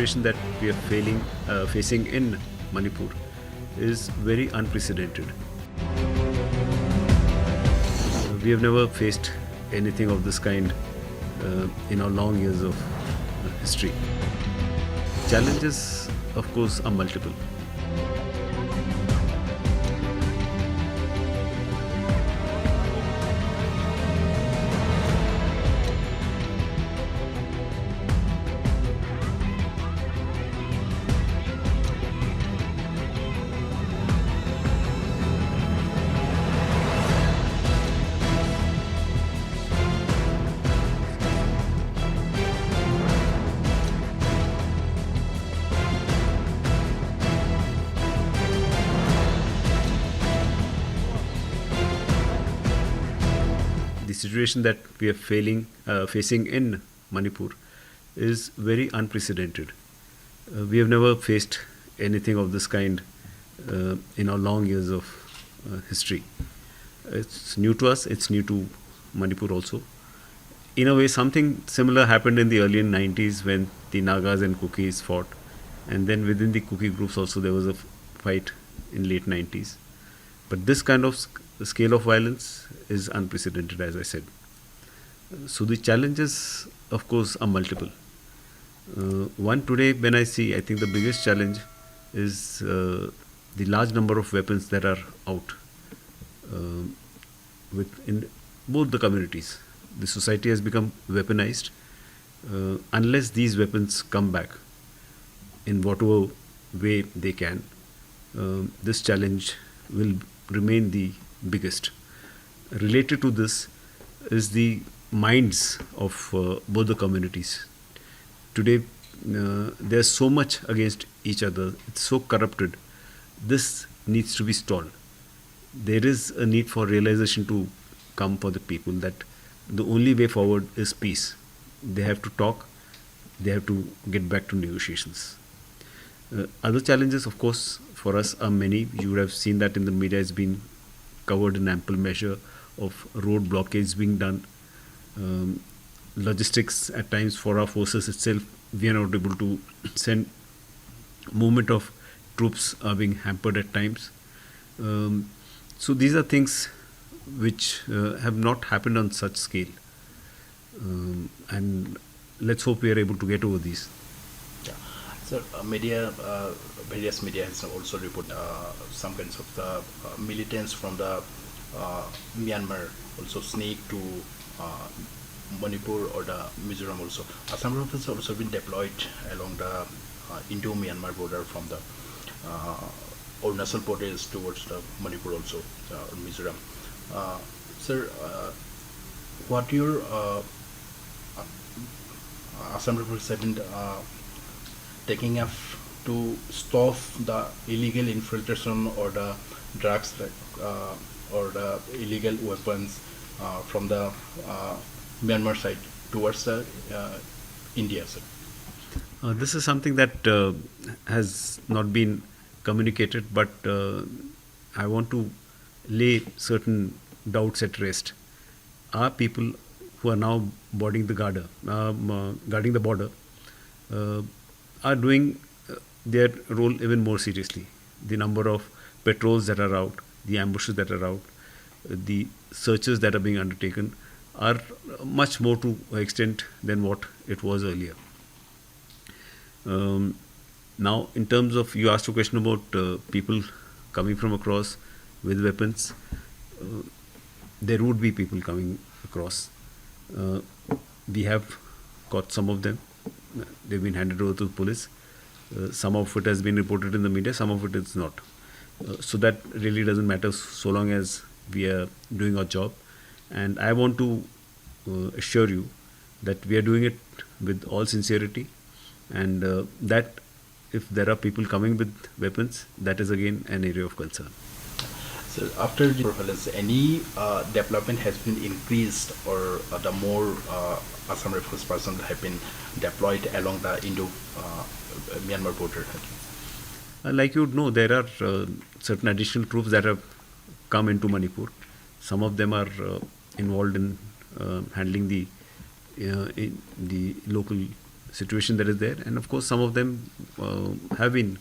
situation that we are facing in Manipur is very unprecedented. We have never faced anything of this kind in our long years of history. Challenges, of course, are multiple. The situation that we are facing in Manipur is very unprecedented. We have never faced anything of this kind in our long years of history. It's new to us, it's new to Manipur also. In a way, something similar happened in the early 90s when the Nagas and Kukis fought, and then within the Kuki groups also there was a fight in late 90s. But this kind of scale of violence is unprecedented, as I said. So the challenges, of course, are multiple. One today, when I think the biggest challenge is the large number of weapons that are out in both the communities. The society has become weaponized. Unless these weapons come back in whatever way they can, this challenge will remain the biggest. Related to this is the minds of both the communities. Today, there's so much against each other. It's so corrupted. This needs to be stalled. There is a need for realization to come for the people that the only way forward is peace. They have to talk. They have to get back to negotiations. Other challenges, of course, for us are many. You would have seen that in the media. It's been covered in ample measure of road blockades being done. Logistics at times for our forces itself, we are not able to send. Movement of troops are being hampered at times. So these are things which have not happened on such scale. And let's hope we are able to get over these. So, various media has also reported some kinds of the militants from the Myanmar also sneak to Manipur or the Mizoram also. Assam Rifles have also been deployed along the Indo-Myanmar border from the Arunachal Pradesh towards the Manipur also, or Mizoram. Sir, what your Assam Rifles have been taking up to stop the illegal infiltration or the drugs or the illegal weapons from the Myanmar side towards the India, sir? This is something that has not been communicated, but I want to lay certain doubts at rest. Our people who are now guarding the border are doing their role even more seriously. The number of patrols that are out, the ambushes that are out, the searches that are being undertaken are much more to extent than what it was earlier. Now, in terms of, you asked a question about people coming from across with weapons. There would be people coming across. We have caught some of them. They've been handed over to the police. Some of it has been reported in the media, some of it is not. So that really doesn't matter so long as we are doing our job. And I want to assure you that we are doing it with all sincerity, and that if there are people coming with weapons, that is again an area of concern. So after the prevalence, any development has been increased, or the more Assam Rifles personnel have been deployed along the Indo-Myanmar border? Like you would know, there are certain additional troops that have come into Manipur. Some of them are involved in handling the local situation that is there, and of course some of them have been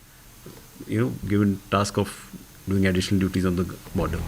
given task of doing additional duties on the border.